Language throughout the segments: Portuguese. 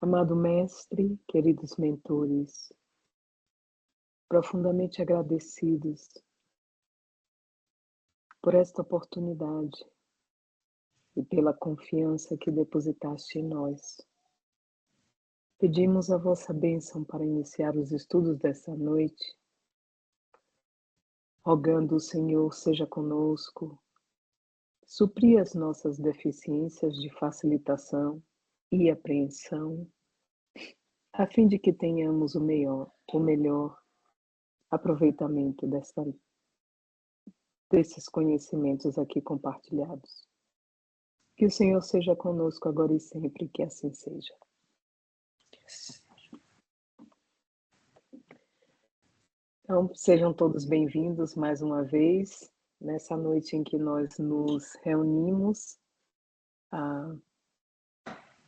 Amado Mestre, queridos mentores, profundamente agradecidos por esta oportunidade e pela confiança que depositaste em nós. Pedimos a vossa bênção para iniciar os estudos desta noite, rogando o Senhor seja conosco, suprir as nossas deficiências de facilitação e apreensão, a fim de que tenhamos o melhor aproveitamento desses conhecimentos aqui compartilhados. Que o Senhor seja conosco agora e sempre, que assim seja. Então, sejam todos bem-vindos mais uma vez, nessa noite em que nós nos reunimos,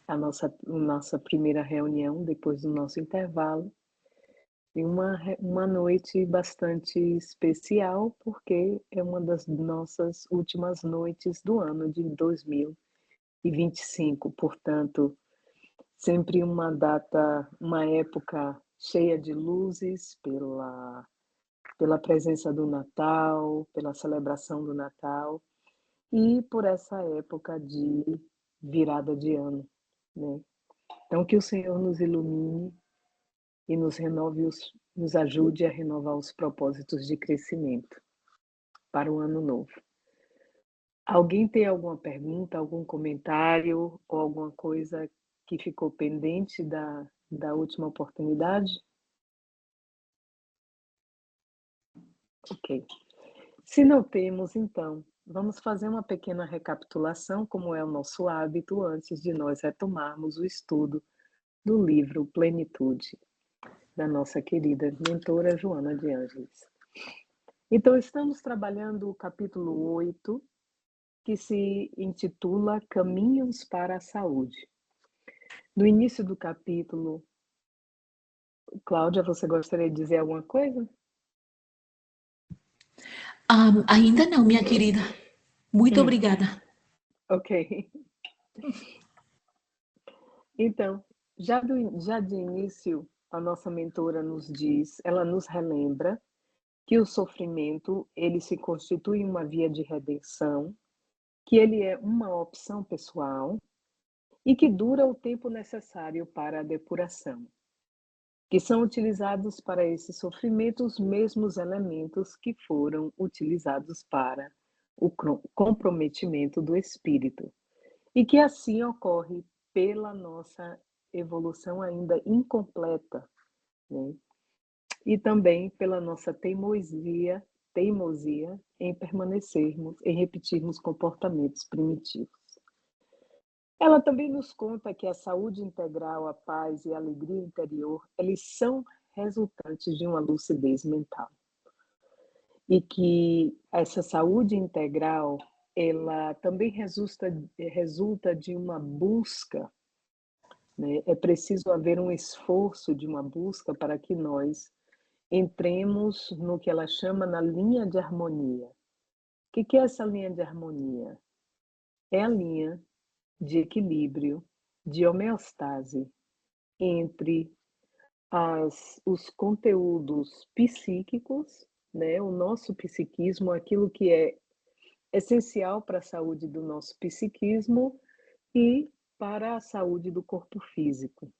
a nossa primeira reunião depois do nosso intervalo, e uma noite bastante especial, porque é uma das nossas últimas noites do ano de 2025, portanto, sempre uma data, uma época cheia de luzes pela presença do Natal, pela celebração do Natal e por essa época de virada de ano, né? Então, que o Senhor nos ilumine e nos ajude a renovar os propósitos de crescimento para o ano novo. Alguém tem alguma pergunta, algum comentário ou alguma coisa que ficou pendente da última oportunidade? Ok. Se não temos, então, vamos fazer uma pequena recapitulação, como é o nosso hábito, antes de nós retomarmos o estudo do livro Plenitude, da nossa querida mentora Joana de Ângeles. Então, estamos trabalhando o capítulo 8, que se intitula Caminhos para a Saúde. No início do capítulo, Cláudia, você gostaria de dizer alguma coisa? Ainda não, minha querida. Muito obrigada. Ok. Então, já de início, a nossa mentora nos diz, ela nos relembra que o sofrimento, ele se constitui uma via de redenção, que ele é uma opção pessoal e que dura o tempo necessário para a depuração, que são utilizados para esse sofrimento os mesmos elementos que foram utilizados para o comprometimento do espírito, e que assim ocorre pela nossa evolução ainda incompleta, né? E também pela nossa teimosia em permanecermos, em repetirmos comportamentos primitivos. Ela também nos conta que a saúde integral, a paz e a alegria interior, eles são resultantes de uma lucidez mental. E que essa saúde integral, ela também resulta de uma busca, né? É preciso haver um esforço de uma busca para que nós entremos no que ela chama na linha de harmonia. O que é essa linha de harmonia? É a linha de equilíbrio, de homeostase entre os conteúdos psíquicos, né? O nosso psiquismo, aquilo que é essencial para a saúde do nosso psiquismo e para a saúde do corpo físico,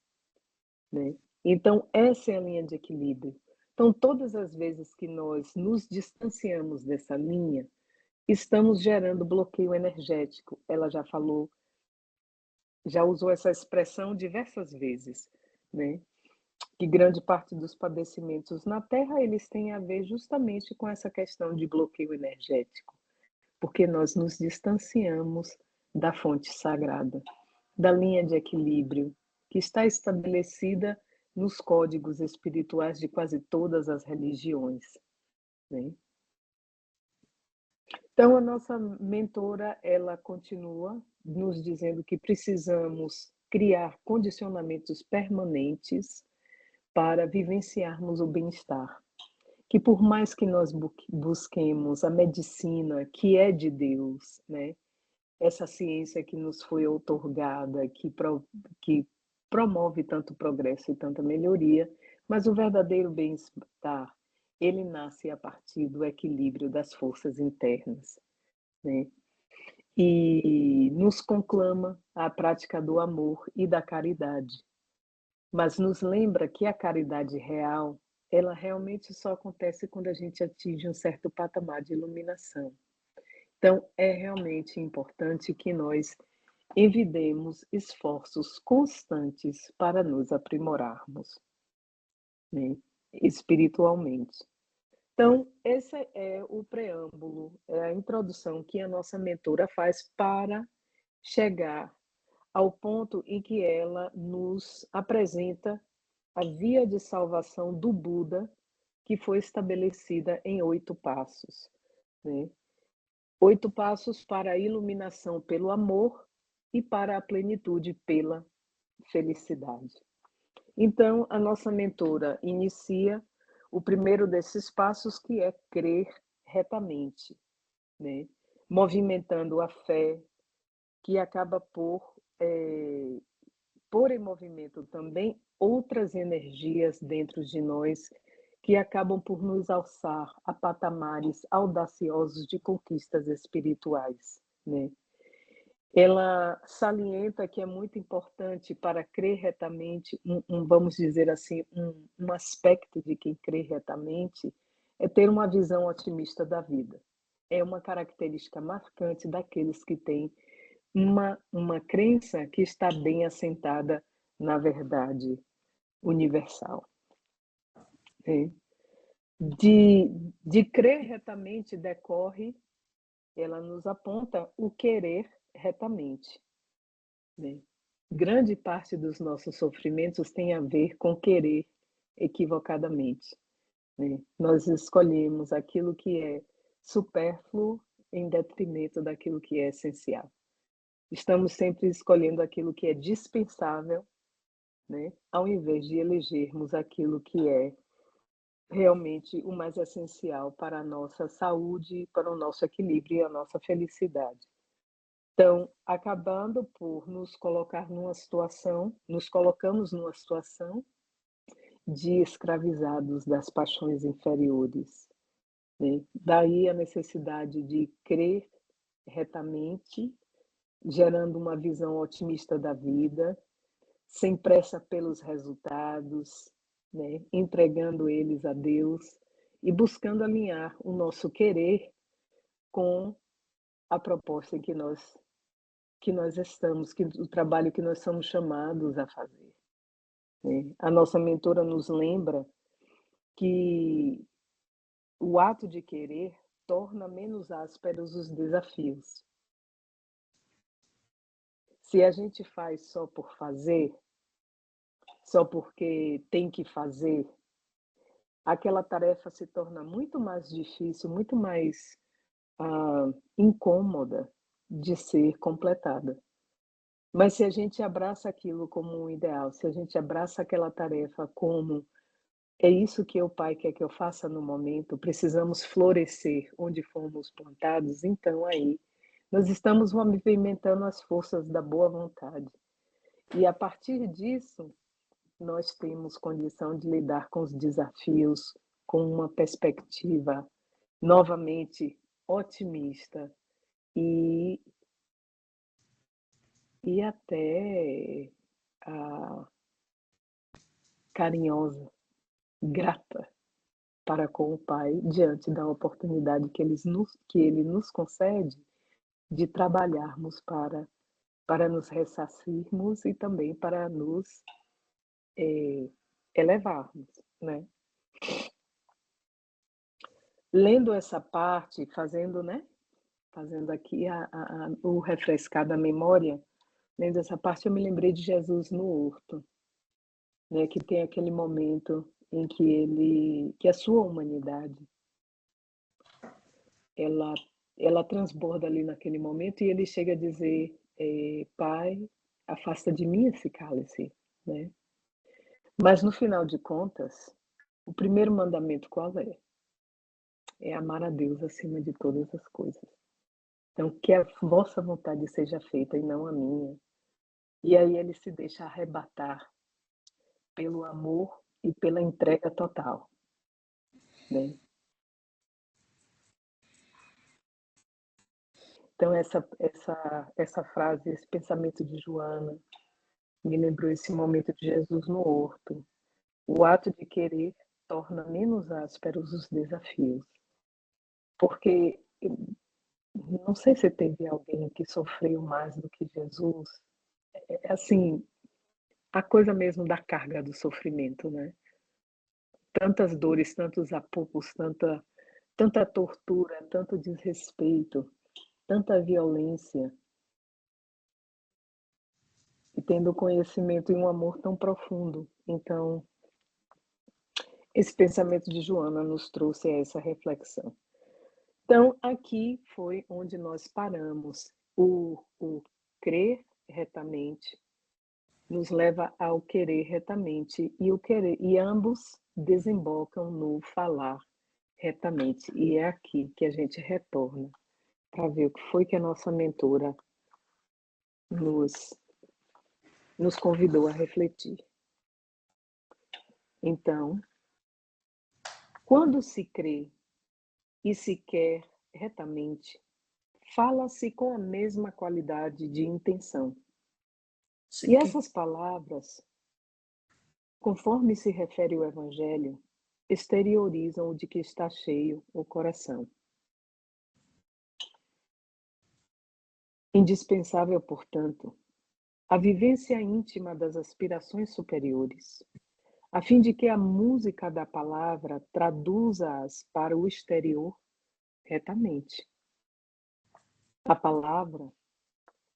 né? Então, essa é a linha de equilíbrio. Então, todas as vezes que nós nos distanciamos dessa linha, estamos gerando bloqueio energético. Ela já falou, já usou essa expressão diversas vezes, né? Que grande parte dos padecimentos na Terra, eles têm a ver justamente com essa questão de bloqueio energético, porque nós nos distanciamos da fonte sagrada, da linha de equilíbrio que está estabelecida nos códigos espirituais de quase todas as religiões, né? Então, a nossa mentora, ela continua nos dizendo que precisamos criar condicionamentos permanentes para vivenciarmos o bem-estar. Que por mais que nós busquemos a medicina que é de Deus, né? Essa ciência que nos foi outorgada, que promove tanto progresso e tanta melhoria, mas o verdadeiro bem-estar, ele nasce a partir do equilíbrio das forças internas, né? E nos conclama à prática do amor e da caridade, mas nos lembra que a caridade real, ela realmente só acontece quando a gente atinge um certo patamar de iluminação. Então, é realmente importante que nós envidemos esforços constantes para nos aprimorarmos, né, espiritualmente. Então, esse é o preâmbulo, é a introdução que a nossa mentora faz para chegar ao ponto em que ela nos apresenta a via de salvação do Buda, que foi estabelecida em 8 passos, né. 8 passos para a iluminação pelo amor e para a plenitude pela felicidade. Então, a nossa mentora inicia o primeiro desses passos, que é crer retamente, né? Movimentando a fé, que acaba pôr em movimento também outras energias dentro de nós, que acabam por nos alçar a patamares audaciosos de conquistas espirituais, né? Ela salienta que é muito importante para crer retamente, vamos dizer assim, um aspecto de quem crê retamente, é ter uma visão otimista da vida. É uma característica marcante daqueles que têm uma crença que está bem assentada na verdade universal, né. De de crer retamente decorre, ela nos aponta o querer retamente, né. Grande parte dos nossos sofrimentos tem a ver com querer equivocadamente, né. Nós escolhemos aquilo que é supérfluo em detrimento daquilo que é essencial. Estamos sempre escolhendo aquilo que é dispensável, né, ao invés de elegermos aquilo que é realmente o mais essencial para a nossa saúde, para o nosso equilíbrio e a nossa felicidade. Então, acabando por nos colocamos numa situação de escravizados das paixões inferiores, né. Daí a necessidade de crer retamente, gerando uma visão otimista da vida, sem pressa pelos resultados, né, entregando eles a Deus e buscando alinhar o nosso querer com a proposta em que nós estamos, que o trabalho que nós somos chamados a fazer, né. A nossa mentora nos lembra que o ato de querer torna menos ásperos os desafios. Se a gente faz só por fazer, só porque tem que fazer, aquela tarefa se torna muito mais difícil, muito mais, incômoda de ser completada. Mas se a gente abraça aquilo como um ideal, se a gente abraça aquela tarefa como: "É isso que o Pai quer que eu faça no momento, precisamos florescer onde fomos plantados", então aí nós estamos movimentando as forças da boa vontade. E a partir disso, nós temos condição de lidar com os desafios com uma perspectiva novamente otimista e até, ah, carinhosa, grata para com o Pai, diante da oportunidade que Ele nos concede de trabalharmos para nos ressarcirmos e também para nos, eh, elevarmos, né. Lendo essa parte, fazendo aqui o refrescar da memória, lendo essa parte eu me lembrei de Jesus no horto, né, que tem aquele momento em que a sua humanidade, ela ela transborda ali naquele momento e ele chega a dizer, "Pai, afasta de mim esse cálice", né. Mas no final de contas, o primeiro mandamento qual é? É amar a Deus acima de todas as coisas. Então, que a vossa vontade seja feita e não a minha. E aí ele se deixa arrebatar pelo amor e pela entrega total, né. Então essa frase, esse pensamento de Joana, me lembrou esse momento de Jesus no horto. O ato de querer torna menos ásperos os desafios, porque não sei se teve alguém que sofreu mais do que Jesus, assim, a coisa mesmo da carga do sofrimento, né. Tantas dores, tantos apupos, tanta tortura, tanto desrespeito, tanta violência, e tendo conhecimento e um amor tão profundo. Então, esse pensamento de Joana nos trouxe a essa reflexão. Então, aqui foi onde nós paramos. O crer retamente nos leva ao querer retamente, e o querer, e ambos desembocam no falar retamente. E é aqui que a gente retorna para ver o que foi que a nossa mentora nos, nos convidou a refletir. Então, quando se crê e se quer retamente, fala-se com a mesma qualidade de intenção. Sei E que essas palavras, conforme se refere o Evangelho, exteriorizam o de que está cheio o coração. Indispensável, portanto, a vivência íntima das aspirações superiores, a fim de que a música da palavra traduza-as para o exterior retamente. A palavra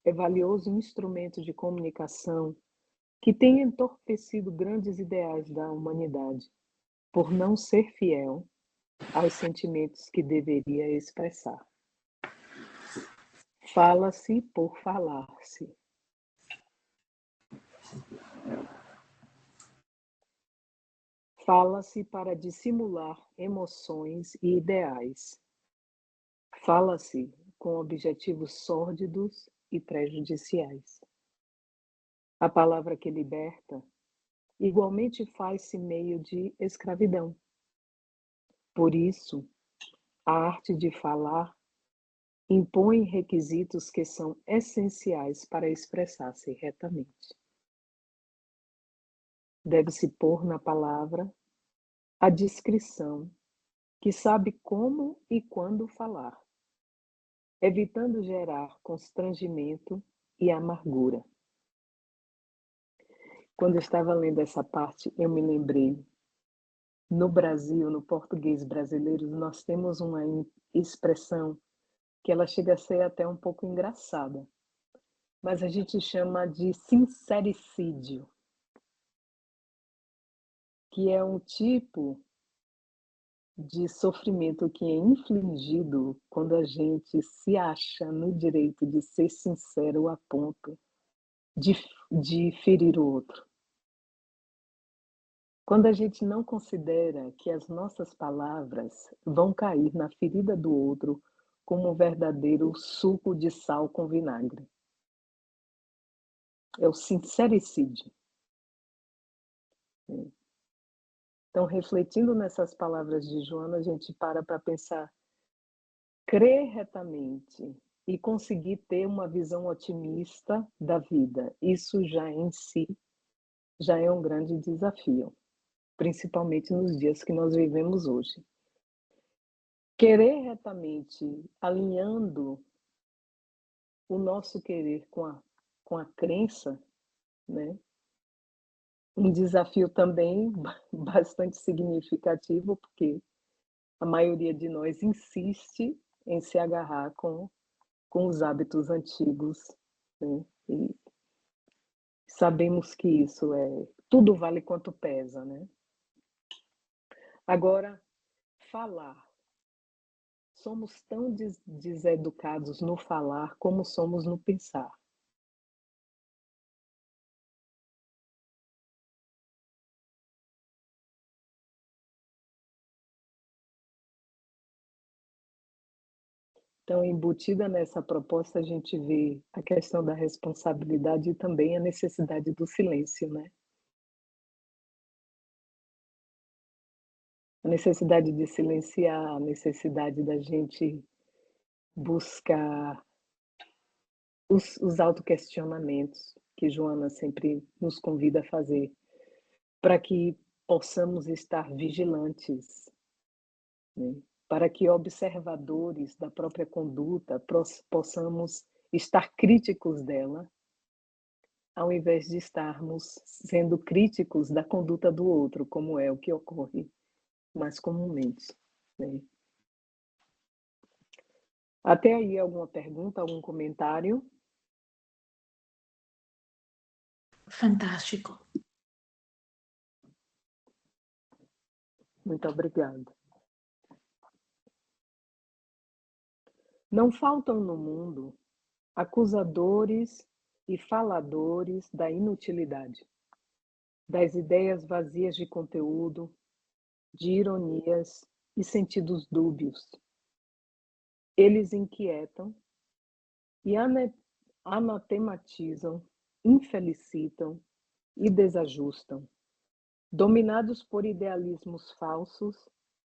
é valioso instrumento de comunicação que tem entorpecido grandes ideais da humanidade, por não ser fiel aos sentimentos que deveria expressar. Fala-se por falar-se. Fala-se para dissimular emoções e ideais. Fala-se com objetivos sórdidos e prejudiciais. A palavra que liberta igualmente faz-se meio de escravidão. Por isso, a arte de falar impõe requisitos que são essenciais para expressar-se retamente. Deve-se pôr na palavra a discrição que sabe como e quando falar, evitando gerar constrangimento e amargura. Quando eu estava lendo essa parte, eu me lembrei, no Brasil, no português brasileiro, nós temos uma expressão que ela chega a ser até um pouco engraçada, mas a gente chama de sincericídio, que é um tipo de sofrimento que é infligido quando a gente se acha no direito de ser sincero a ponto de de ferir o outro. Quando a gente não considera que as nossas palavras vão cair na ferida do outro como um verdadeiro suco de sal com vinagre. É o sincericídio, né. Então, refletindo nessas palavras de Joana, a gente para pensar, crer retamente e conseguir ter uma visão otimista da vida, isso já em si, já é um grande desafio, principalmente nos dias que nós vivemos hoje. Querer retamente, alinhando o nosso querer com a crença, né, um desafio também bastante significativo, porque a maioria de nós insiste em se agarrar com os hábitos antigos, né, e sabemos que isso é tudo vale quanto pesa, né. Agora, falar. Somos tão deseducados no falar como somos no pensar. Então, embutida nessa proposta, a gente vê a questão da responsabilidade e também a necessidade do silêncio, né. A necessidade de silenciar, a necessidade da gente buscar os autoquestionamentos que Joana sempre nos convida a fazer, para que possamos estar vigilantes, né, para que observadores da própria conduta possamos estar críticos dela, ao invés de estarmos sendo críticos da conduta do outro, como é o que ocorre mais comumente, né. Até aí alguma pergunta, algum comentário? Fantástico. Muito obrigada. Não faltam no mundo acusadores e faladores da inutilidade, das ideias vazias de conteúdo, de ironias e sentidos dúbios. Eles inquietam e anatematizam, infelicitam e desajustam, dominados por idealismos falsos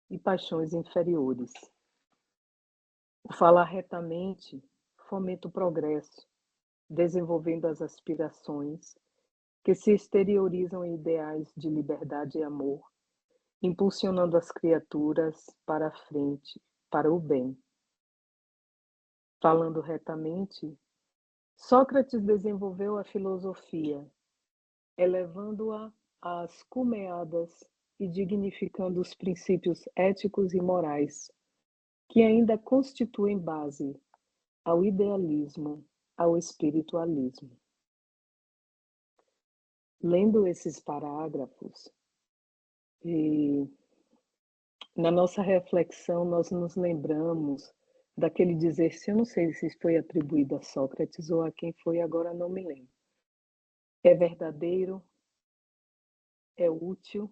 e paixões inferiores. O falar retamente fomenta o progresso, desenvolvendo as aspirações que se exteriorizam em ideais de liberdade e amor, impulsionando as criaturas para a frente, para o bem. Falando retamente, Sócrates desenvolveu a filosofia, elevando-a às cumeadas e dignificando os princípios éticos e morais, que ainda constituem base ao idealismo, ao espiritualismo. Lendo esses parágrafos, e na nossa reflexão nós nos lembramos daquele dizer, se eu não sei se foi atribuído a Sócrates ou a quem foi, agora não me lembro. É verdadeiro, é útil,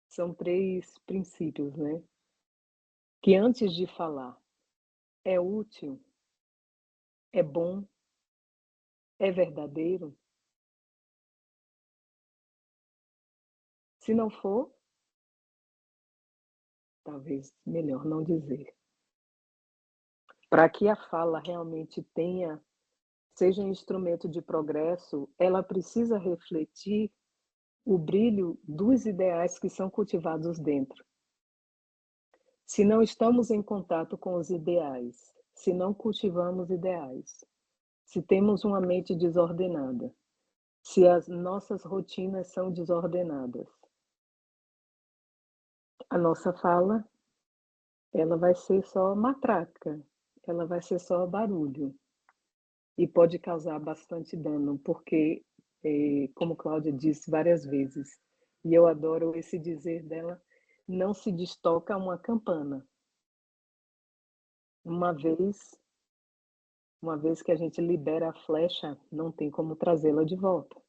são 3 princípios, né, que antes de falar é útil, é bom, é verdadeiro, se não for, talvez melhor não dizer. Para que a fala realmente seja um instrumento de progresso, ela precisa refletir o brilho dos ideais que são cultivados dentro. Se não estamos em contato com os ideais, se não cultivamos ideais, se temos uma mente desordenada, se as nossas rotinas são desordenadas, a nossa fala, ela vai ser só matraca, ela vai ser só barulho e pode causar bastante dano, porque, como Cláudia disse várias vezes, e eu adoro esse dizer dela, não se destoca uma campana. Uma vez uma vez que a gente libera a flecha, não tem como trazê-la de volta,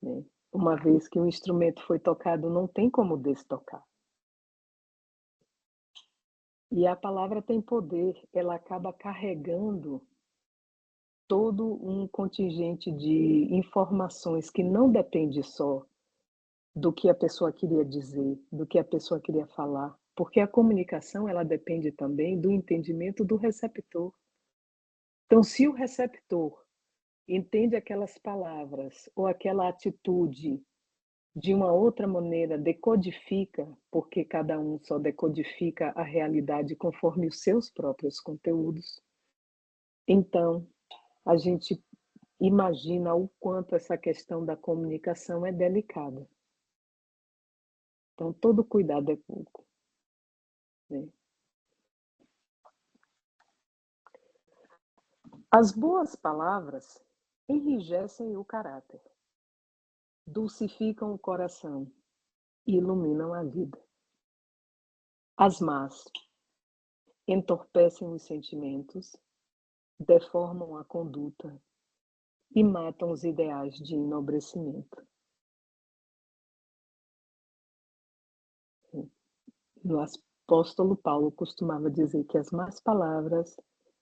né. Uma vez que o instrumento foi tocado, não tem como destocar. E a palavra tem poder, ela acaba carregando todo um contingente de informações que não depende só do que a pessoa queria dizer, do que a pessoa queria falar, porque a comunicação ela depende também do entendimento do receptor. Então, se o receptor entende aquelas palavras ou aquela atitude de uma outra maneira, decodifica, porque cada um só decodifica a realidade conforme os seus próprios conteúdos, então a gente imagina o quanto essa questão da comunicação é delicada. Então, todo cuidado é pouco, né. As boas palavras enrijecem o caráter, dulcificam o coração e iluminam a vida. As más entorpecem os sentimentos, deformam a conduta e matam os ideais de enobrecimento. apóstolo Paulo costumava dizer que as más palavras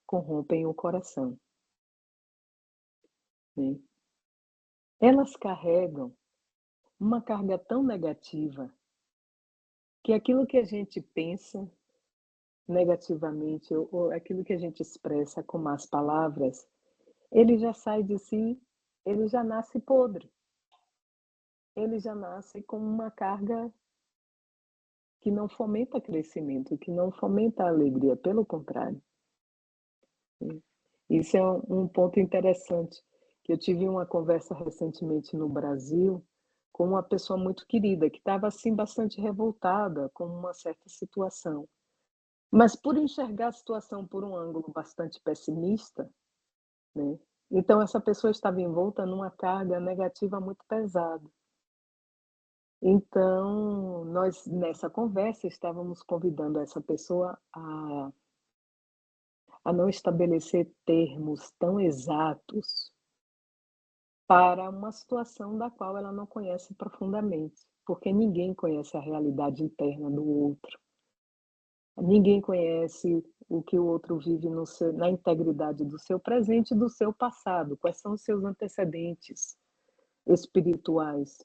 corrompem o coração, né. Elas carregam uma carga tão negativa que aquilo que a gente pensa negativamente ou aquilo que a gente expressa com más palavras, ele já sai de si, ele já nasce podre, ele já nasce com uma carga que não fomenta crescimento, que não fomenta a alegria, pelo contrário. Isso é um ponto interessante, que eu tive uma conversa recentemente no Brasil, com uma pessoa muito querida, que estava, assim, bastante revoltada com uma certa situação. Mas por enxergar a situação por um ângulo bastante pessimista, né, então essa pessoa estava envolta numa carga negativa muito pesada. Então, nós nessa conversa estávamos convidando essa pessoa a não estabelecer termos tão exatos para uma situação da qual ela não conhece profundamente, porque ninguém conhece a realidade interna do outro. Ninguém conhece o que o outro vive no seu na integridade do seu presente e do seu passado, quais são os seus antecedentes espirituais,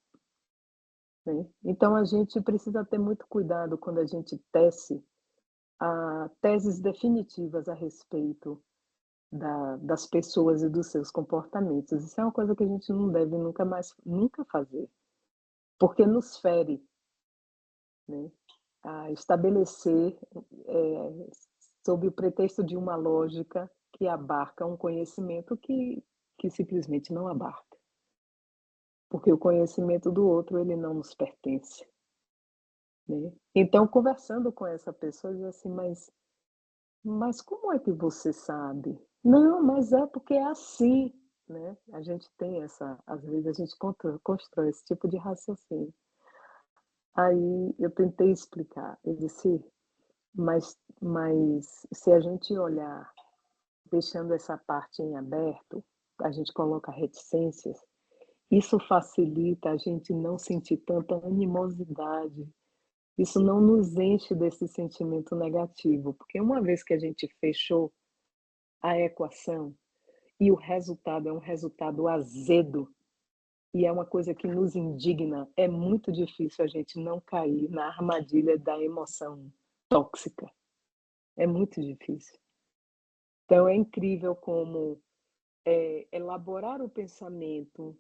né. Então a gente precisa ter muito cuidado quando a gente tece a teses definitivas a respeito das pessoas e dos seus comportamentos. Isso é uma coisa que a gente não deve nunca fazer, porque nos fere, né, a estabelecer, eh, sob o pretexto de uma lógica que abarca um conhecimento que simplesmente não abarca, porque o conhecimento do outro, ele não nos pertence, né. Então conversando com essa pessoa, diz assim: "Mas como é que você sabe?". "Não, mas é porque é assim", né. A gente tem essa às vezes a gente constrói esse tipo de raciocínio. Aí eu tentei explicar, eu disse: mas se a gente olhar deixando essa parte em aberto, a gente coloca reticências, isso facilita a gente não sentir tanta animosidade, isso não nos enche desse sentimento negativo, porque uma vez que a gente fechou a equação e o resultado é um resultado azedo, e é uma coisa que nos indigna, é muito difícil a gente não cair na armadilha da emoção tóxica, é muito difícil. Então é incrível como, elaborar o pensamento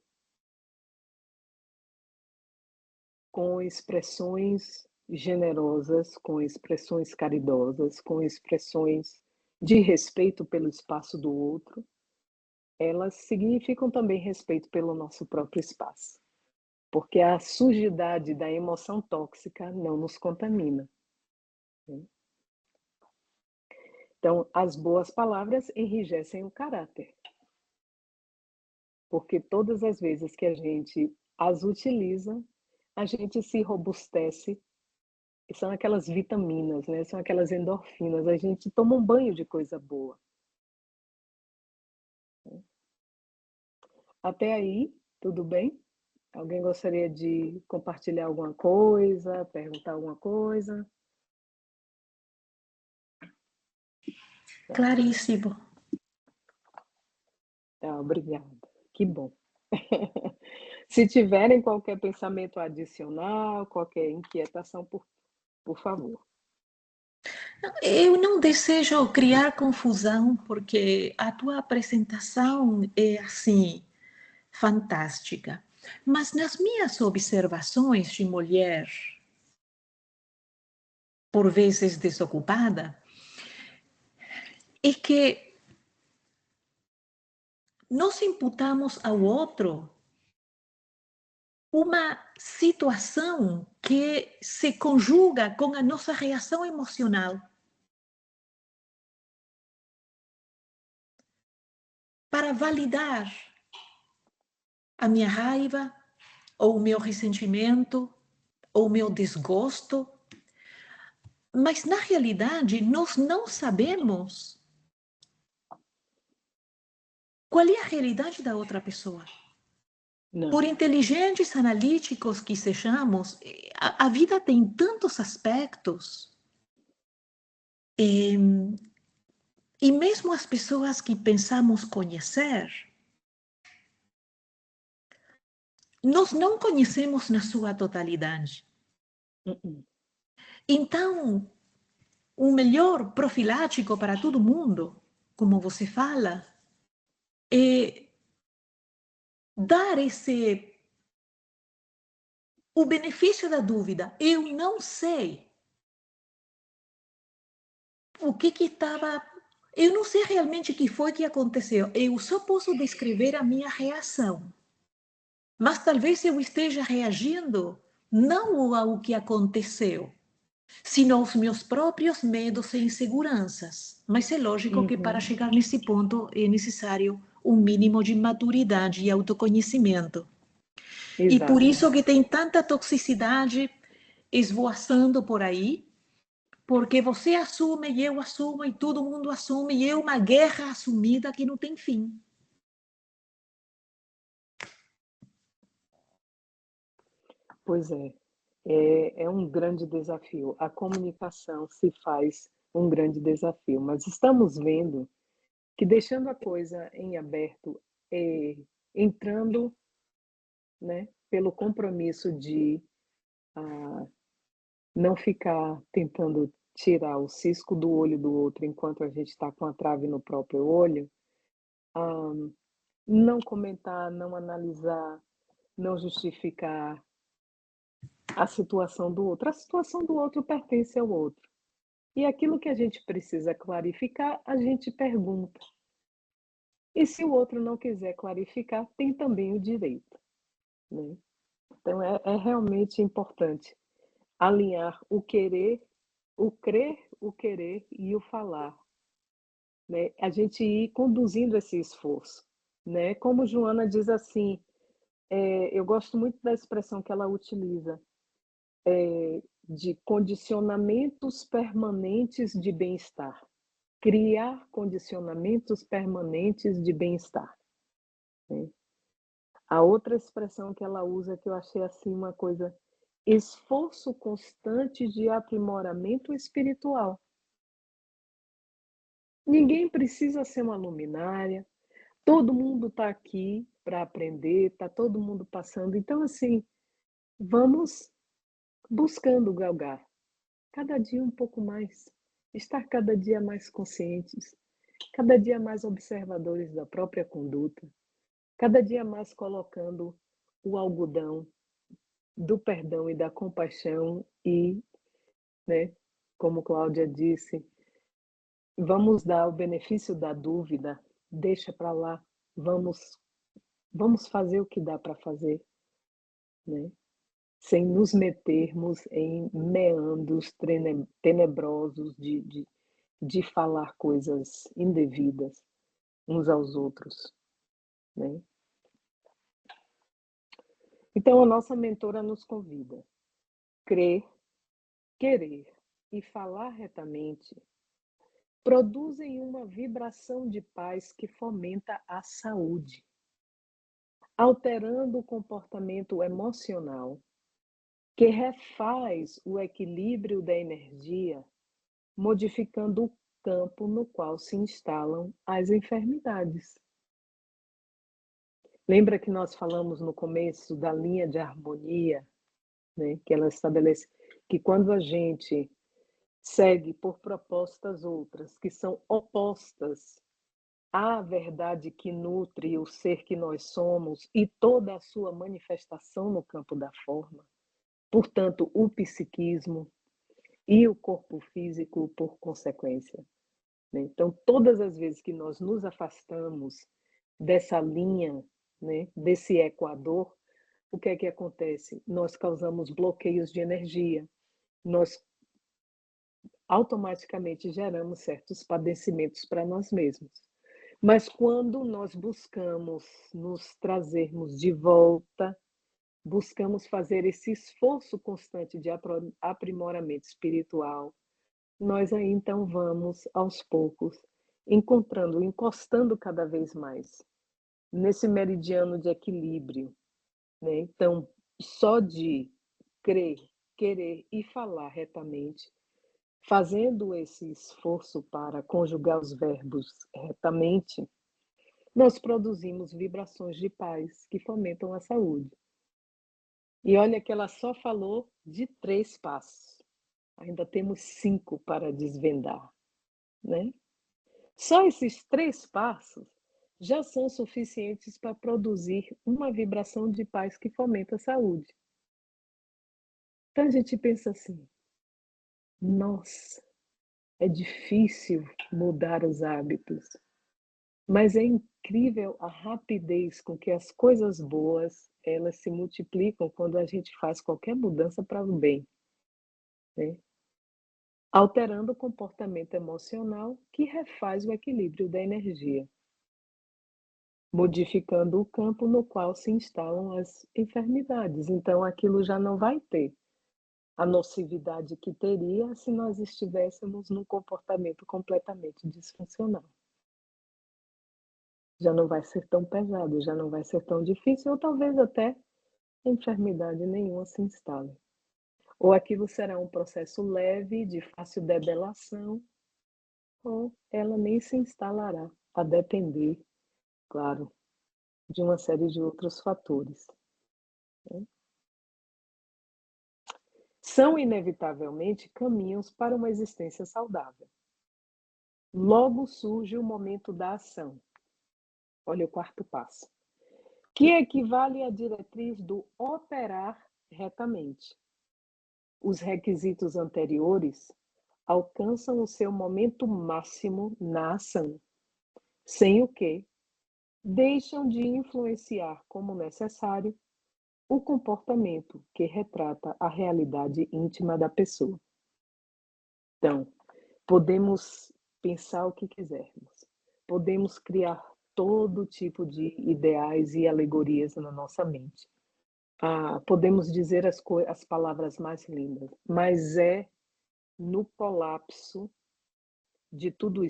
com expressões generosas, com expressões caridosas, com expressões de respeito pelo espaço do outro, elas significam também respeito pelo nosso próprio espaço, porque a sujidade da emoção tóxica não nos contamina, né. Então, as boas palavras enrijecem o caráter, porque todas as vezes que a gente as utiliza, a gente se robustece, e são aquelas vitaminas, né, são aquelas endorfinas, a gente toma um banho de coisa boa. Até aí, tudo bem? Alguém gostaria de compartilhar alguma coisa, perguntar alguma coisa? Tá, Claríssimo. tá, obrigada. Que bom. Se tiverem qualquer pensamento adicional, qualquer inquietação, por favor. Eu não desejo criar confusão, porque a tua apresentação é assim fantástica. Mas nas minhas observações de mulher, por vezes desocupada, é que nós imputamos ao outro uma situação que se conjuga com a nossa reação emocional. Para validar a minha raiva, ou o meu ressentimento, ou o meu desgosto, mas na realidade nós não sabemos qual é a realidade da outra pessoa. Por Não, inteligentes analíticos que sejamos, a vida tem tantos aspectos E mesmo as pessoas que pensamos conhecer, nós não conhecemos na sua totalidade. Então, o melhor profilático para todo mundo, como você fala, é dar o benefício da dúvida. Eu não sei o que estava. Eu não sei realmente o que foi que aconteceu. Eu só posso descrever a minha reação. Mas talvez eu esteja reagindo não ao que aconteceu, sino aos meus próprios medos e inseguranças. Mas é lógico que para chegar nesse ponto é necessário um mínimo de maturidade e autoconhecimento. E por Exato. isso que tem tanta toxicidade esvoaçando por aí, porque você assume e eu assumo e todo mundo assume e é uma guerra assumida que não tem fim. Pois é um grande desafio. A comunicação se faz um grande desafio, mas estamos vendo que deixando a coisa em aberto, entrando, né, pelo compromisso de não ficar tentando tirar o cisco do olho do outro enquanto a gente está com a trave no próprio olho, não comentar, não analisar, não justificar a situação do outro. A situação do outro pertence ao outro. E aquilo que a gente precisa clarificar, a gente pergunta. E se o outro não quiser clarificar, tem também o direito, né? Então é realmente importante alinhar o querer, o crer, o querer e o falar, né? A gente ir conduzindo esse esforço, né? Como Joana diz assim, eu gosto muito da expressão que ela utiliza, de condicionamentos permanentes de bem-estar. Criar condicionamentos permanentes de bem-estar, né? A outra expressão que ela usa, que eu achei assim uma coisa, esforço constante de aprimoramento espiritual. Ninguém precisa ser uma luminária, todo mundo está aqui para aprender, está todo mundo passando. Então, assim, vamos buscando galgar cada dia um pouco mais, estar cada dia mais conscientes, cada dia mais observadores da própria conduta, cada dia mais colocando o algodão do perdão e da compaixão e, né, como Cláudia disse, vamos dar o benefício da dúvida, deixa para lá, vamos fazer o que dá para fazer, né? Sem nos metermos em meandros tenebrosos de falar coisas indevidas uns aos outros, né? Então, a nossa mentora nos convida: crer, querer e falar retamente produzem uma vibração de paz que fomenta a saúde, alterando o comportamento emocional, que refaz o equilíbrio da energia, modificando o campo no qual se instalam as enfermidades. Lembra que nós falamos no começo da linha de harmonia, né, que ela estabelece que quando a gente segue por propostas outras que são opostas à verdade que nutre o ser que nós somos e toda a sua manifestação no campo da forma, portanto, o psiquismo e o corpo físico por consequência, né? Então, todas as vezes que nós nos afastamos dessa linha, né, desse equador, o que é que acontece? Nós causamos bloqueios de energia, nós automaticamente geramos certos padecimentos para nós mesmos. Mas quando nós buscamos nos trazermos de volta, buscamos fazer esse esforço constante de aprimoramento espiritual, nós aí então vamos aos poucos encontrando, encostando cada vez mais nesse meridiano de equilíbrio, né? Então, só de crer, querer e falar retamente Fazendo esse esforço para conjugar os verbos retamente, nós produzimos vibrações de paz que fomentam a saúde. E olha que ela só falou de 3 passos, ainda temos 5 para desvendar, né. Só esses 3 passos já são suficientes para produzir uma vibração de paz que fomenta a saúde. Então a gente pensa assim: "Nossa, é difícil mudar os hábitos", mas é incrível a rapidez com que as coisas boas, elas se multiplicam quando a gente faz qualquer mudança para o bem, né, alterando o comportamento emocional que refaz o equilíbrio da energia, modificando o campo no qual se instalam as enfermidades. Então aquilo já não vai ter a nocividade que teria se nós estivéssemos num comportamento completamente disfuncional. Já não vai ser tão pesado, já não vai ser tão difícil, ou talvez até enfermidade nenhuma se instale. Ou aquilo será um processo leve, de fácil debelação, ou ela nem se instalará, a depender, claro, de uma série de outros fatores, né. São inevitavelmente caminhos para uma existência saudável. Logo surge o momento da ação. Olha o quarto passo, que equivale à diretriz do operar retamente. Os requisitos anteriores alcançam o seu momento máximo na ação, sem o que deixam de influenciar como necessário o comportamento que retrata a realidade íntima da pessoa. Então, podemos pensar o que quisermos, podemos criar todo tipo de ideais e alegorias na nossa mente. Podemos dizer as palavras mais lindas, mas é no colapso de tudo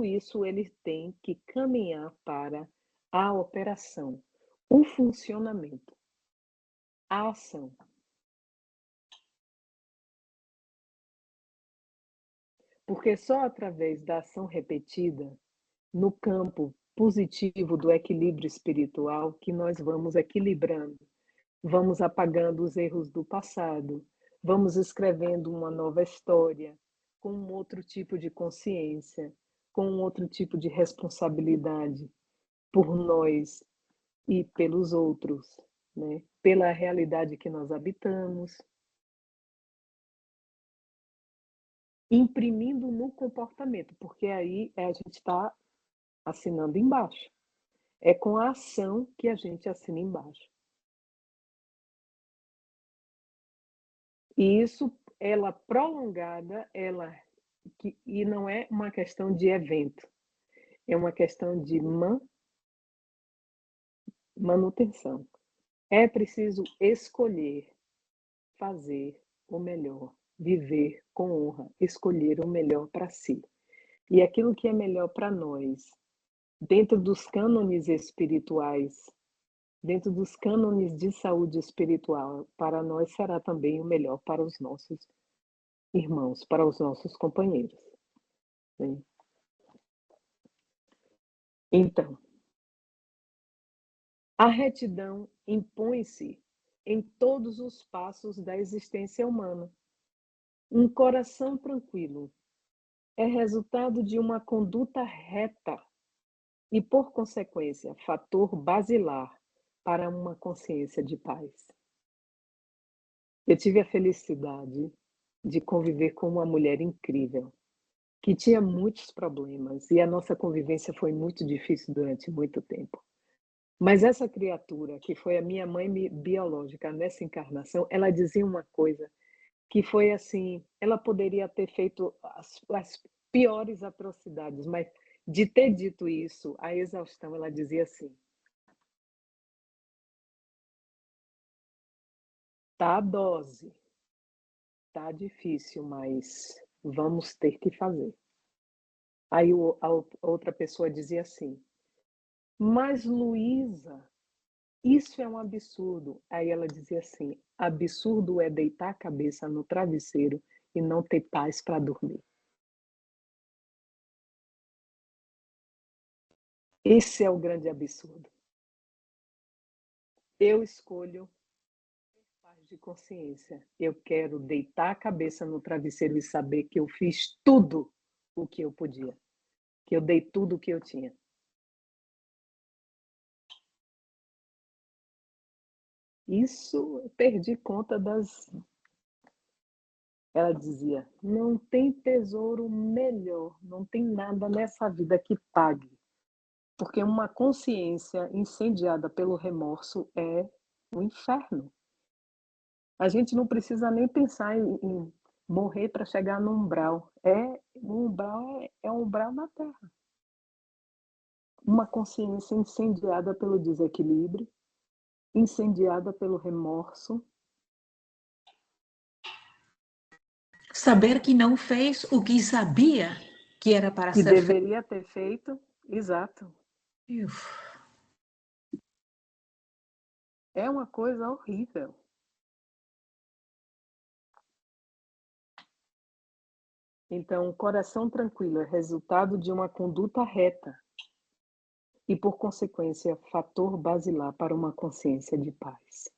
isso ele tem que caminhar para a operação, o funcionamento, a ação. Porque só através da ação repetida, no campo positivo do equilíbrio espiritual, que nós vamos equilibrando, vamos apagando os erros do passado, vamos escrevendo uma nova história, com um outro tipo de consciência, com um outro tipo de responsabilidade por nós e pelos outros, né? Pela realidade que nós habitamos, imprimindo no comportamento, porque aí a gente está assinando embaixo. É com a ação que a gente assina embaixo. E isso, ela prolongada, e não é uma questão de evento, é uma questão de manutenção. É preciso escolher fazer o melhor, viver com honra, escolher o melhor para si. E aquilo que é melhor para nós, dentro dos cânones espirituais, dentro dos cânones de saúde espiritual, para nós será também o melhor para os nossos irmãos, para os nossos companheiros, né. Então, a retidão impõe-se em todos os passos da existência humana. Um coração tranquilo é resultado de uma conduta reta e, por consequência, fator basilar para uma consciência de paz. Eu tive a felicidade de conviver com uma mulher incrível, que tinha muitos problemas e a nossa convivência foi muito difícil durante muito tempo. Mas essa criatura, que foi a minha mãe biológica nessa encarnação, ela dizia uma coisa que foi assim, ela poderia ter feito as piores atrocidades, mas de ter dito isso, a exaustão, ela dizia assim: "Tá a dose, tá difícil, mas vamos ter que fazer". Aí outra pessoa dizia assim: "Mas Luísa, isso é um absurdo". Aí ela dizia assim: "Absurdo é deitar a cabeça no travesseiro e não ter paz para dormir. Esse é o grande absurdo. Eu escolho paz de consciência. Eu quero deitar a cabeça no travesseiro e saber que eu fiz tudo o que eu podia, que eu dei tudo o que eu tinha. Isso eu perdi conta das. Ela dizia: não tem tesouro melhor, não tem nada nessa vida que pague, porque uma consciência incendiada pelo remorso é o inferno. A gente não precisa nem pensar em morrer para chegar no umbral. O umbral é um umbral na terra. Uma consciência incendiada pelo desequilíbrio, incendiada pelo remorso. Saber que não fez o que sabia que era para Que ser feito. deveria ter feito, exato. É uma coisa horrível. Então, o coração tranquilo é resultado de uma conduta reta e, por consequência, fator basilar para uma consciência de paz.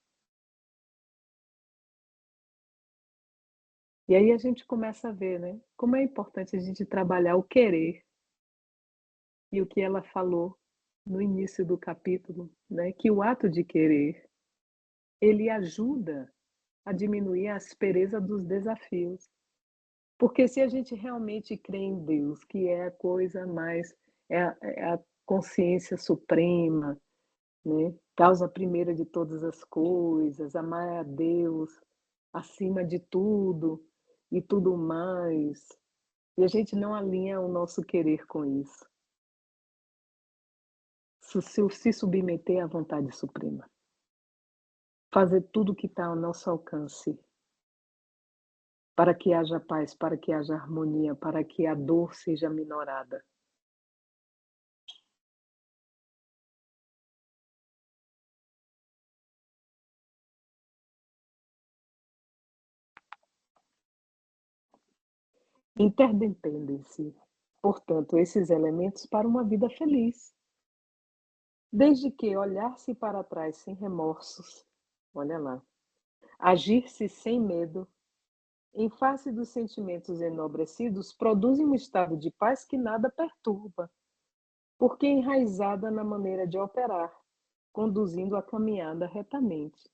E aí a gente começa a ver, né, como é importante a gente trabalhar o querer. E o que ela falou no início do capítulo, né, que o ato de querer, ele ajuda a diminuir a aspereza dos desafios. Porque se a gente realmente crê em Deus, que é a coisa mais, é a consciência suprema, né? Causa primeira de todas as coisas, amar a Deus acima de tudo e tudo mais. E a gente não alinha o nosso querer com isso. Se submeter à vontade suprema. Fazer tudo o que está ao nosso alcance para que haja paz, para que haja harmonia, para que a dor seja minorada. Interdependem-se, portanto, esses elementos para uma vida feliz. Desde que olhar-se para trás sem remorsos, olha lá, agir-se sem medo, em face dos sentimentos enobrecidos, produzem um estado de paz que nada perturba, porque é enraizada na maneira de operar, conduzindo a caminhada retamente.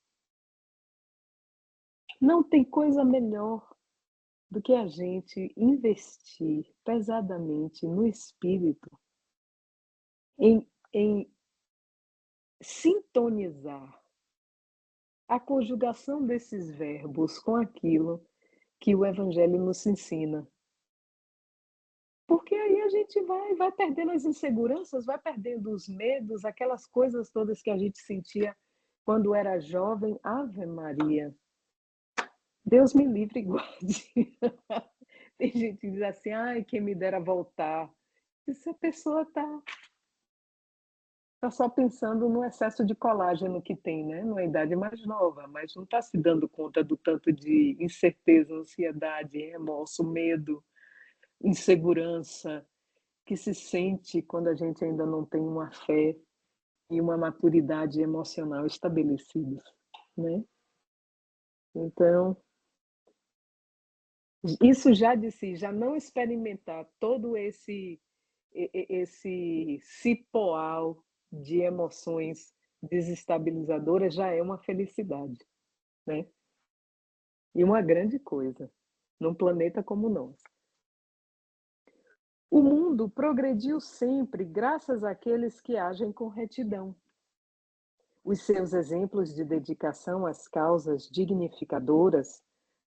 Não tem coisa melhor do que a gente investir pesadamente no espírito, em sintonizar a conjugação desses verbos com aquilo que o Evangelho nos ensina. Porque aí a gente vai perdendo as inseguranças, vai perdendo os medos, aquelas coisas todas que a gente sentia quando era jovem. Ave Maria, Deus me livre e guarde. Tem gente que diz assim, ai, quem me dera voltar. E se a pessoa tá só pensando no excesso de colágeno que tem, né, numa idade mais nova, mas não está se dando conta do tanto de incerteza, ansiedade, remorso, medo, insegurança que se sente quando a gente ainda não tem uma fé e uma maturidade emocional estabelecidos, né. Então, isso já de si, já não experimentar todo esse cipoal de emoções desestabilizadoras já é uma felicidade, né. E uma grande coisa, num planeta como o nosso. O mundo progrediu sempre graças àqueles que agem com retidão. Os seus exemplos de dedicação às causas dignificadoras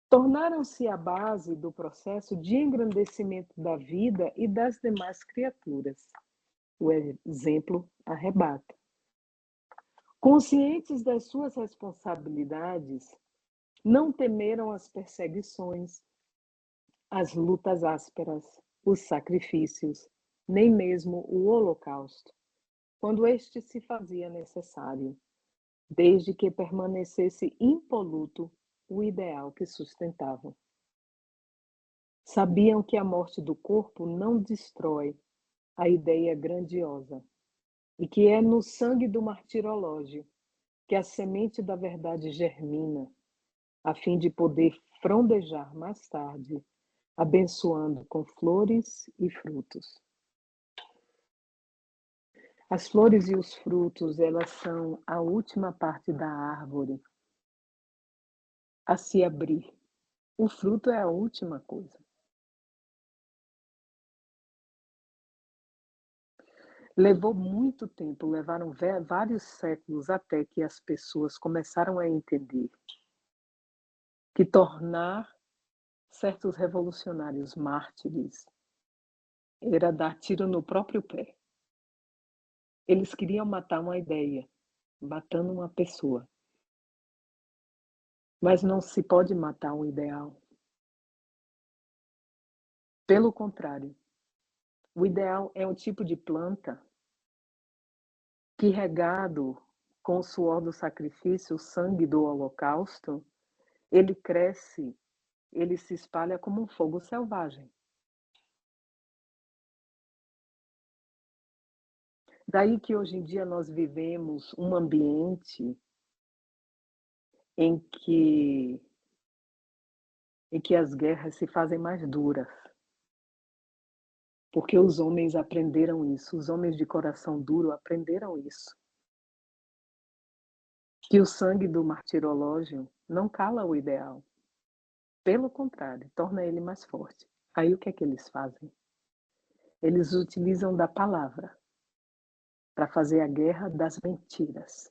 tornaram-se a base do processo de engrandecimento da vida e das demais criaturas. O exemplo arrebata. Conscientes das suas responsabilidades, não temeram as perseguições, as lutas ásperas, os sacrifícios, nem mesmo o holocausto, quando este se fazia necessário, desde que permanecesse impoluto o ideal que sustentavam. Sabiam que a morte do corpo não destrói a ideia grandiosa e que é no sangue do martirológio que a semente da verdade germina, a fim de poder frondejar mais tarde, abençoando com flores e frutos. As flores e os frutos, elas são a última parte da árvore a se abrir. O fruto é a última coisa. Levou muito tempo, levaram vários séculos até que as pessoas começaram a entender que tornar certos revolucionários mártires era dar tiro no próprio pé. Eles queriam matar uma ideia, matando uma pessoa. Mas não se pode matar um ideal. Pelo contrário, o ideal é um tipo de planta que, regado com o suor do sacrifício, o sangue do holocausto, ele cresce, ele se espalha como um fogo selvagem. Daí que hoje em dia nós vivemos um ambiente em que, em que as guerras se fazem mais duras, porque os homens aprenderam isso, os homens de coração duro aprenderam isso. Que o sangue do martirológio não cala o ideal. Pelo contrário, torna ele mais forte. Aí o que é que eles fazem? Eles utilizam da palavra para fazer a guerra das mentiras,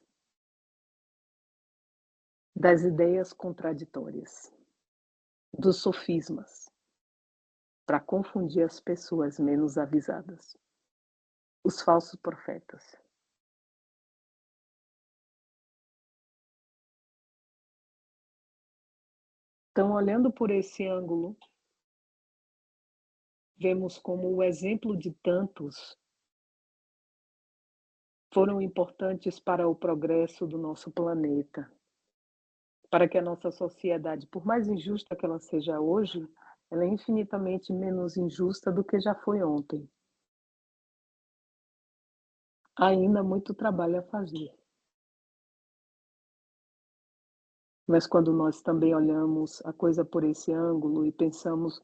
das ideias contraditórias, dos sofismas, para confundir as pessoas menos avisadas, os falsos profetas. Então, olhando por esse ângulo, vemos como o exemplo de tantos foram importantes para o progresso do nosso planeta, para que a nossa sociedade, por mais injusta que ela seja hoje, ela é infinitamente menos injusta do que já foi ontem. Ainda há muito trabalho a fazer. Mas quando nós também olhamos a coisa por esse ângulo e pensamos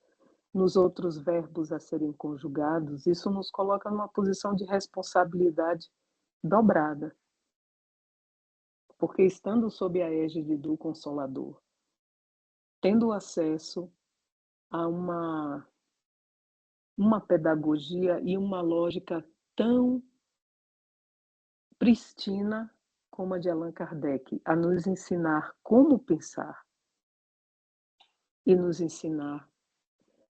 nos outros verbos a serem conjugados, isso nos coloca numa posição de responsabilidade dobrada, porque estando sob a égide do Consolador, tendo acesso a uma pedagogia e uma lógica tão pristina como a de Allan Kardec, a nos ensinar como pensar e nos ensinar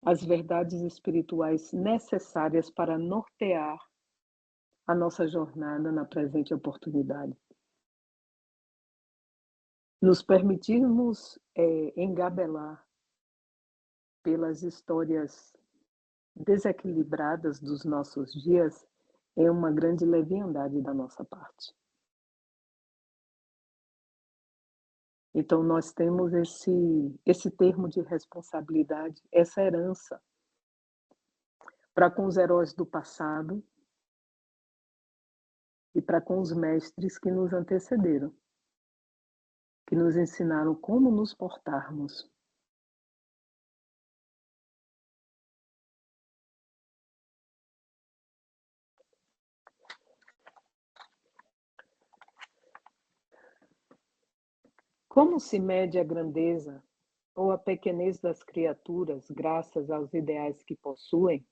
as verdades espirituais necessárias para nortear a nossa jornada na presente oportunidade. Nos permitirmos engabelar pelas histórias desequilibradas dos nossos dias é uma grande leviandade da nossa parte. Então nós temos esse termo de responsabilidade, essa herança para com os heróis do passado e para com os mestres que nos antecederam, que nos ensinaram como nos portarmos. Como se mede a grandeza ou a pequenez das criaturas graças aos ideais que possuem?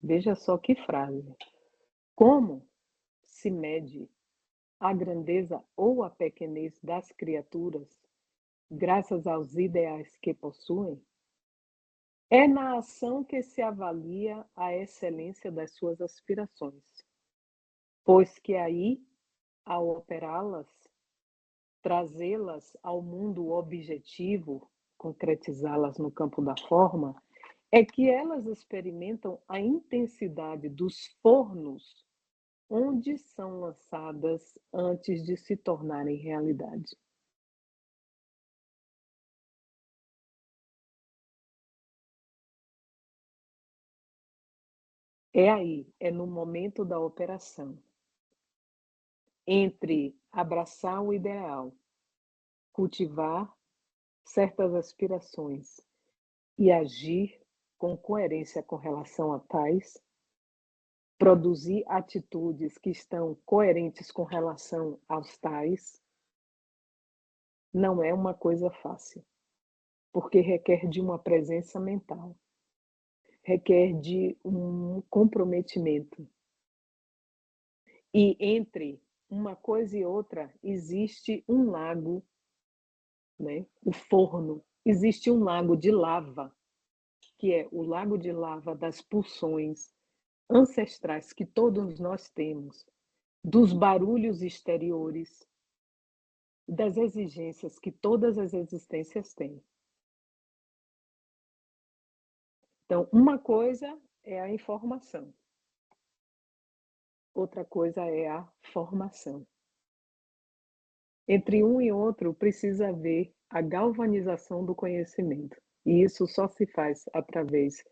Veja só que frase. Como se mede a grandeza ou a pequenez das criaturas graças aos ideais que possuem? É na ação que se avalia a excelência das suas aspirações, pois que aí, ao operá-las, trazê-las ao mundo objetivo, concretizá-las no campo da forma, é que elas experimentam a intensidade dos fornos onde são lançadas antes de se tornarem realidade. É aí, é no momento da operação, entre abraçar o ideal, cultivar certas aspirações e agir com coerência com relação a tais, produzir atitudes que estão coerentes com relação aos tais, não é uma coisa fácil, porque requer de uma presença mental, requer de um comprometimento. E entre uma coisa e outra existe um lago, né? O forno, existe um lago de lava, que é o lago de lava das pulsões ancestrais que todos nós temos, dos barulhos exteriores, das exigências que todas as existências têm. Então, uma coisa é a informação, outra coisa é a formação. Entre um e outro precisa haver a galvanização do conhecimento, e isso só se faz através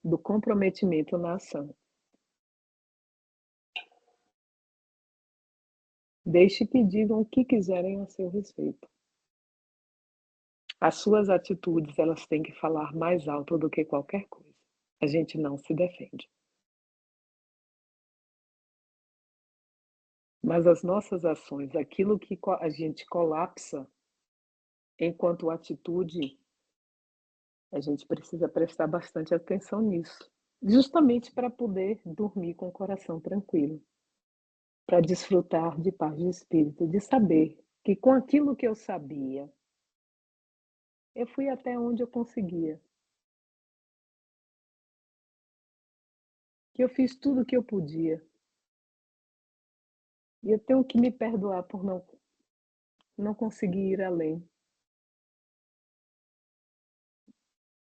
do comprometimento na ação. Deixe que digam o que quiserem a seu respeito. As suas atitudes, elas têm que falar mais alto do que qualquer coisa. A gente não se defende. Mas as nossas ações, aquilo que a gente colapsa enquanto atitude, a gente precisa prestar bastante atenção nisso, justamente para poder dormir com o coração tranquilo, para desfrutar de paz de espírito, de saber que com aquilo que eu sabia, eu fui até onde eu conseguia, que eu fiz tudo o que eu podia, e eu tenho que me perdoar por não conseguir ir além.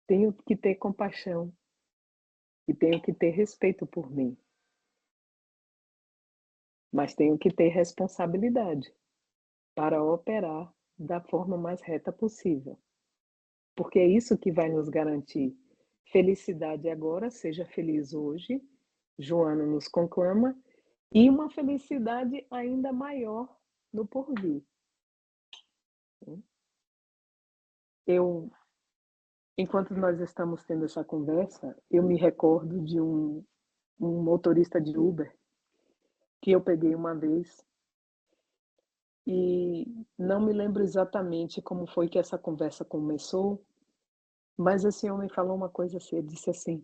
Tenho que ter compaixão e tenho que ter respeito por mim, mas tenho que ter responsabilidade para operar da forma mais reta possível, porque é isso que vai nos garantir felicidade agora, seja feliz hoje, Joana nos conclama, e uma felicidade ainda maior no porvir. Eu, enquanto nós estamos tendo essa conversa, eu me recordo de um motorista de Uber que eu peguei uma vez e não me lembro exatamente como foi que essa conversa começou, mas esse homem falou uma coisa assim, ele disse assim: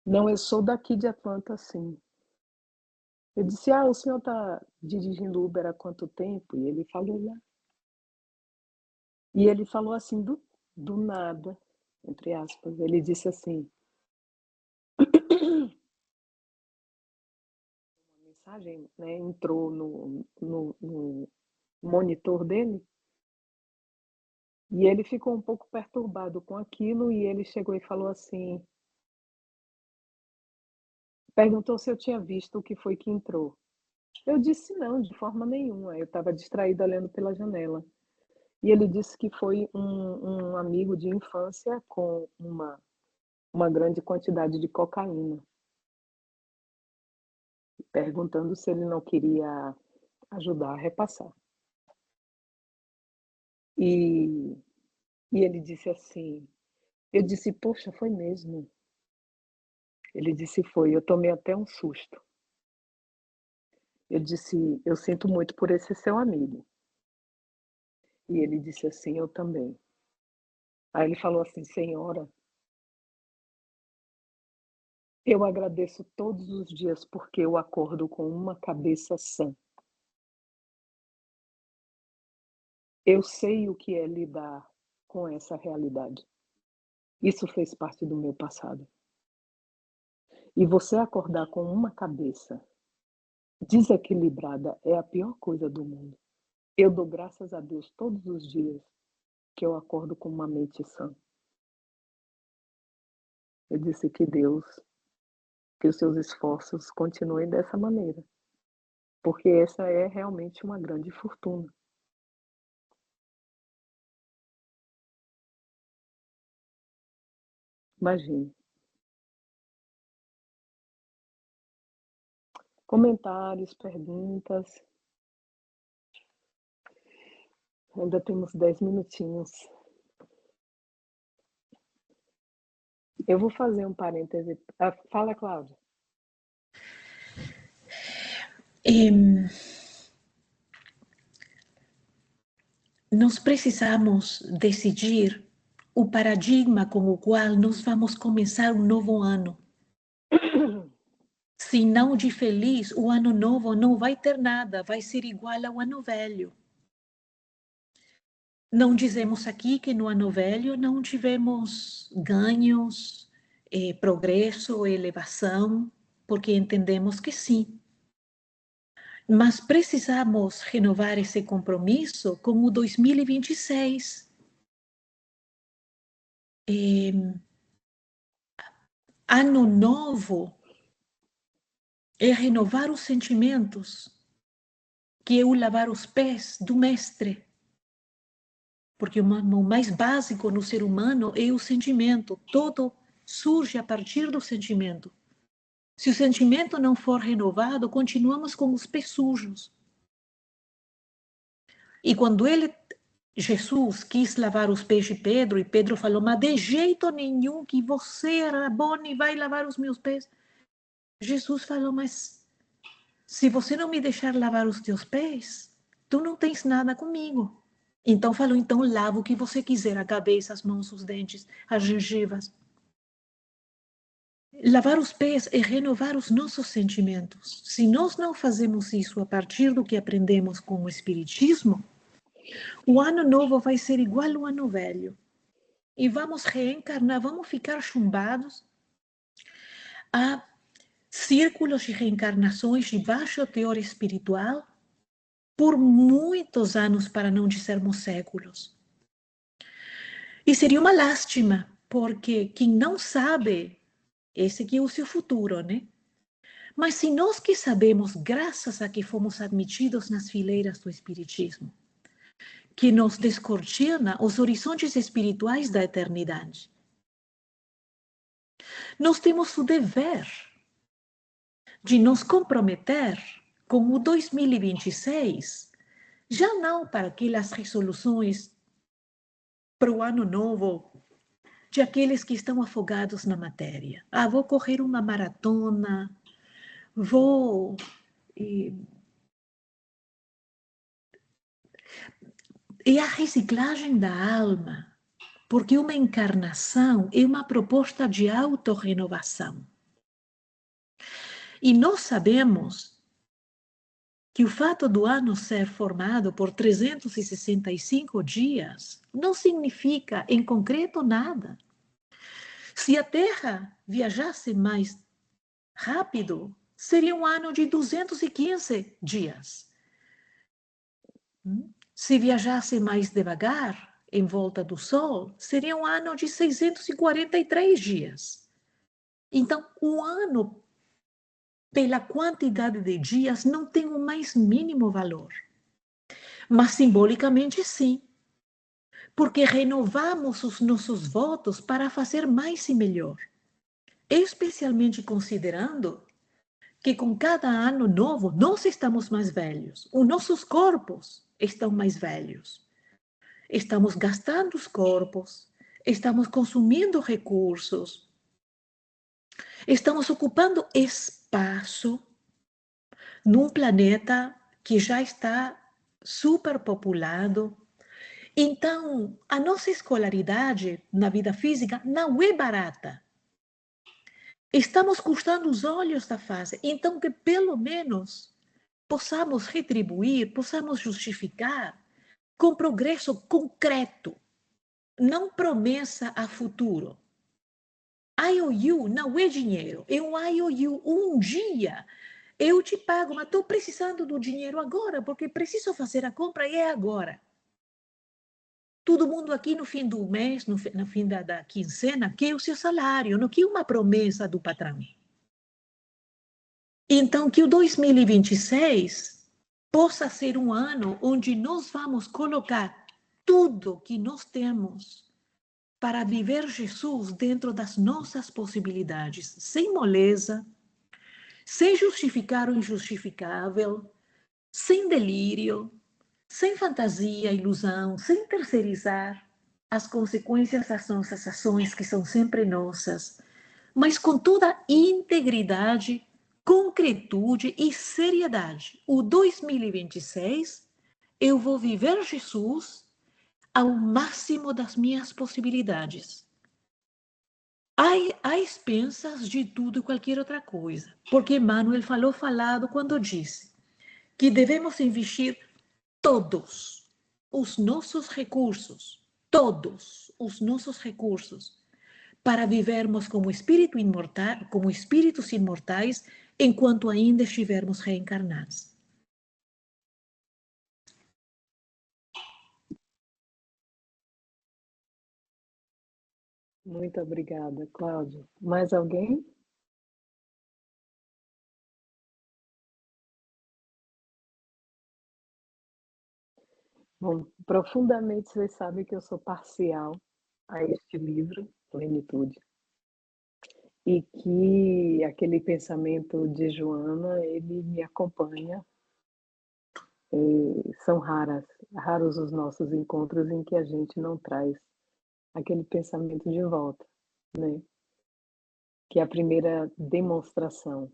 "Não, eu sou daqui de Atlanta, sim". Eu disse: "Ah, o senhor está dirigindo Uber há quanto tempo?" E ele falou lá. E ele falou assim do nada, entre aspas, ele disse assim, uma mensagem, né, entrou no monitor dele, e ele ficou um pouco perturbado com aquilo, e ele chegou e falou assim, perguntou se eu tinha visto o que foi que entrou. Eu disse: "Não, de forma nenhuma", eu estava distraída olhando pela janela. E ele disse que foi um amigo de infância com uma grande quantidade de cocaína, perguntando se ele não queria ajudar a repassar. E e ele disse assim, eu disse: "Poxa, foi mesmo?" Ele disse: "Foi, eu tomei até um susto". Eu disse: "Eu sinto muito por esse seu amigo". E ele disse assim: "Eu também". Aí ele falou assim: "Senhora, eu agradeço todos os dias porque eu acordo com uma cabeça sã. Eu sei o que é lidar com essa realidade. Isso fez parte do meu passado. E você acordar com uma cabeça desequilibrada é a pior coisa do mundo. Eu dou graças a Deus todos os dias que eu acordo com uma mente sã". Eu disse que Deus, que os seus esforços continuem dessa maneira, porque essa é realmente uma grande fortuna. Imagine. Comentários, perguntas. Ainda temos 10 minutinhos. Eu vou fazer um parêntese. Fala, Cláudia. Nós precisamos decidir o paradigma com o qual nós vamos começar um novo ano. Se não de feliz, o ano novo não vai ter nada, vai ser igual ao ano velho. Não dizemos aqui que no ano velho não tivemos ganhos, progresso, elevação, porque entendemos que sim. Mas precisamos renovar esse compromisso com o 2026. Ano novo é renovar os sentimentos, que é o lavar os pés do mestre. Porque o mais básico no ser humano é o sentimento. Todo surge a partir do sentimento. Se o sentimento não for renovado, continuamos com os pés sujos. E quando Jesus quis lavar os pés de Pedro, e Pedro falou, mas de jeito nenhum que você, Rabone, vai lavar os meus pés. Jesus falou, mas se você não me deixar lavar os teus pés, tu não tens nada comigo. Então falou, então lava o que você quiser, a cabeça, as mãos, os dentes, as gengivas. Lavar os pés é renovar os nossos sentimentos. Se nós não fazemos isso a partir do que aprendemos com o Espiritismo, o ano novo vai ser igual ao ano velho. E vamos reencarnar, vamos ficar chumbados a círculos de reencarnações de baixo teor espiritual por muitos anos, para não dizermos séculos. E seria uma lástima, porque quem não sabe, esse aqui é o seu futuro, né? Mas se nós que sabemos, graças a que fomos admitidos nas fileiras do Espiritismo, que nos descortina os horizontes espirituais da eternidade, nós temos o dever de nos comprometer com o 2026, já não para aquelas resoluções para o ano novo, de aqueles que estão afogados na matéria. Vou correr uma maratona, vou... É a reciclagem da alma, porque uma encarnação é uma proposta de autorrenovação. E nós sabemos que o fato do ano ser formado por 365 dias não significa, em concreto, nada. Se a Terra viajasse mais rápido, seria um ano de 215 dias. Se viajasse mais devagar, em volta do Sol, seria um ano de 643 dias. Então, o ano, pela quantidade de dias, não tem o mais mínimo valor. Mas, simbolicamente, sim. Porque renovamos os nossos votos para fazer mais e melhor. Especialmente considerando que com cada ano novo, nós estamos mais velhos. Os nossos corpos estão mais velhos. Estamos gastando os corpos, estamos consumindo recursos, estamos ocupando espaço num planeta que já está superpopulado. Então, a nossa escolaridade na vida física não é barata. Estamos custando os olhos da face. Então, que pelo menos possamos retribuir, possamos justificar com progresso concreto, não promessa a futuro. IOU não é dinheiro, é um IOU. Um dia eu te pago, mas estou precisando do dinheiro agora, porque preciso fazer a compra e é agora. Todo mundo aqui no fim do mês, no fim da quincena, quer o seu salário, não quer uma promessa do patrão. Então, que o 2026 possa ser um ano onde nós vamos colocar tudo que nós temos para viver Jesus dentro das nossas possibilidades, sem moleza, sem justificar o injustificável, sem delírio, sem fantasia, ilusão, sem terceirizar as consequências das nossas ações, que são sempre nossas, mas com toda integridade, concretude e seriedade. O 2026, eu vou viver Jesus ao máximo das minhas possibilidades, a expensas de tudo e qualquer outra coisa. Porque Emmanuel falado quando disse que devemos investir todos os nossos recursos, todos os nossos recursos, para vivermos como espírito imortal, como espíritos imortais, enquanto ainda estivermos reencarnados. Muito obrigada, Cláudio. Mais alguém? Bom, profundamente vocês sabem que eu sou parcial a este livro, Plenitude, e que aquele pensamento de Joana, ele me acompanha. São raros os nossos encontros em que a gente não traz aquele pensamento de volta, né? Que é a primeira demonstração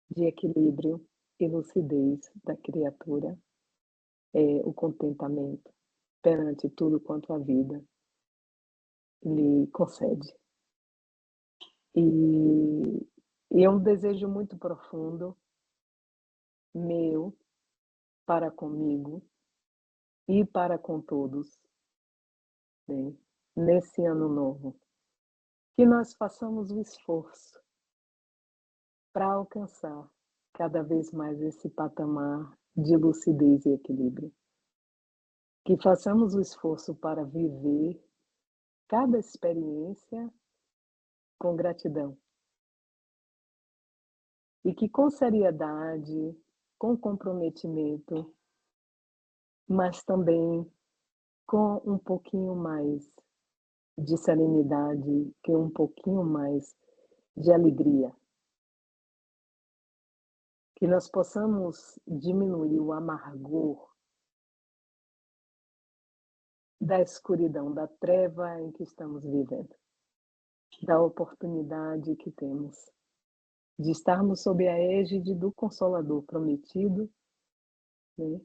de equilíbrio e lucidez da criatura é o contentamento perante tudo quanto a vida lhe concede. E é um desejo muito profundo meu para comigo e para com todos, né? Nesse ano novo, que nós façamos o esforço para alcançar cada vez mais esse patamar de lucidez e equilíbrio. Que façamos o esforço para viver cada experiência com gratidão. E que com seriedade, com comprometimento, mas também com um pouquinho mais de serenidade, que um pouquinho mais de alegria. Que nós possamos diminuir o amargor da escuridão, da treva em que estamos vivendo, da oportunidade que temos de estarmos sob a égide do Consolador prometido, né?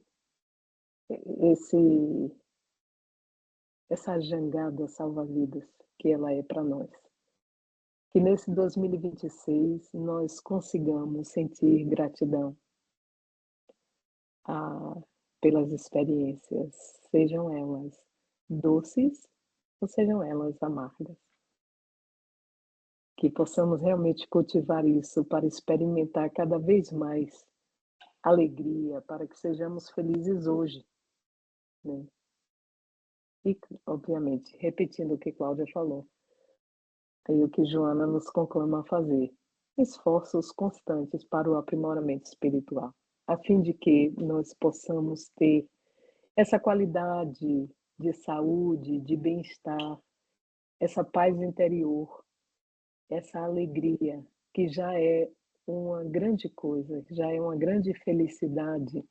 Essa jangada salva-vidas que ela é para nós. Que nesse 2026 nós consigamos sentir gratidão pelas experiências, sejam elas doces ou sejam elas amargas. Que possamos realmente cultivar isso para experimentar cada vez mais alegria, para que sejamos felizes hoje, né? E, obviamente, repetindo o que Cláudia falou, e o que Joana nos conclama a fazer, esforços constantes para o aprimoramento espiritual, a fim de que nós possamos ter essa qualidade de saúde, de bem-estar, essa paz interior, essa alegria, que já é uma grande coisa, já é uma grande felicidade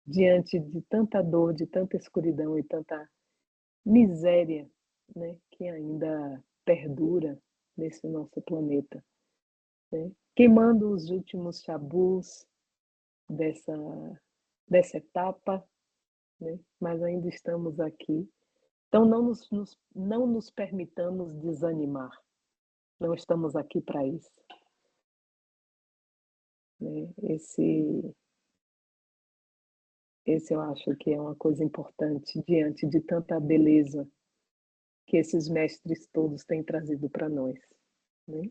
diante de tanta dor, de tanta escuridão e tanta miséria, né, que ainda perdura nesse nosso planeta, né? Queimando os últimos chabus dessa, dessa etapa, né? Mas ainda estamos aqui. Então não nos permitamos desanimar. Não estamos aqui para isso, né? Esse eu acho que é uma coisa importante diante de tanta beleza que esses mestres todos têm trazido para nós, né?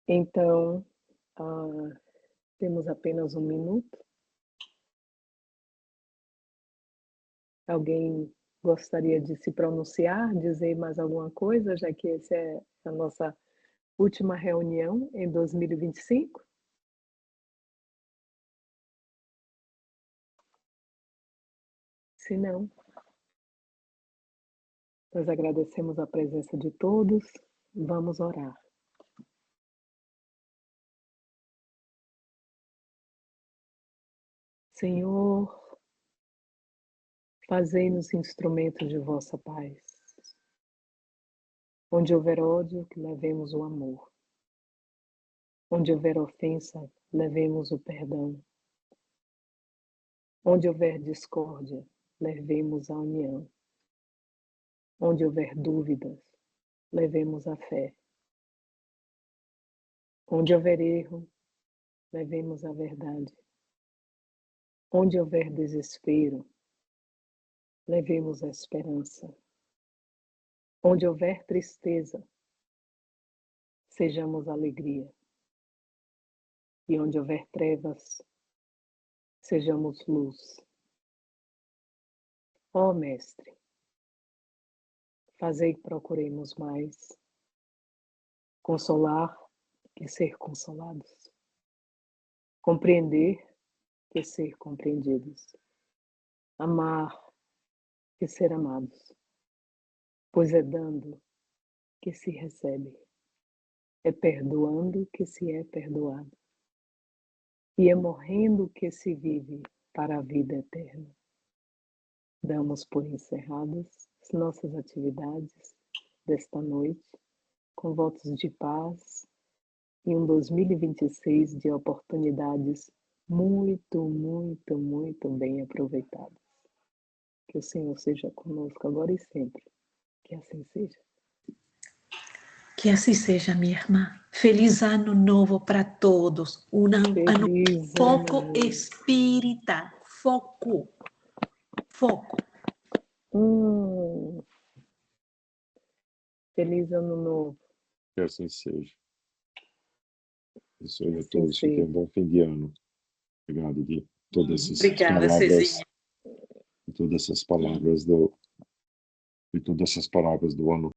Então, temos apenas um minuto. Alguém gostaria de se pronunciar, dizer mais alguma coisa, já que essa é a nossa última reunião em 2025? Se não, nós agradecemos a presença de todos. Vamos orar. Senhor, fazei-nos instrumentos de vossa paz. Onde houver ódio, que levemos o amor. Onde houver ofensa, levemos o perdão. Onde houver discórdia, levemos a união. Onde houver dúvidas, levemos a fé. Onde houver erro, levemos a verdade. Onde houver desespero, levemos a esperança. Onde houver tristeza, sejamos alegria. E onde houver trevas, sejamos luz. Ó Mestre, fazei que procuremos mais consolar que ser consolados, compreender que ser compreendidos, amar que ser amados, pois é dando que se recebe, é perdoando que se é perdoado, e é morrendo que se vive para a vida eterna. Damos por encerradas as nossas atividades desta noite, com votos de paz e um 2026 de oportunidades muito, muito, muito bem aproveitadas. Que o Senhor seja conosco agora e sempre. Que assim seja. Que assim seja, minha irmã. Feliz ano novo para todos. Um ano foco espírita. Foco. Feliz ano novo. Que assim seja. Isso aí a todos. Que tenham um bom fim de ano. Obrigado, Gui. Todas essas palavras. Cezinha. Todas essas palavras do ano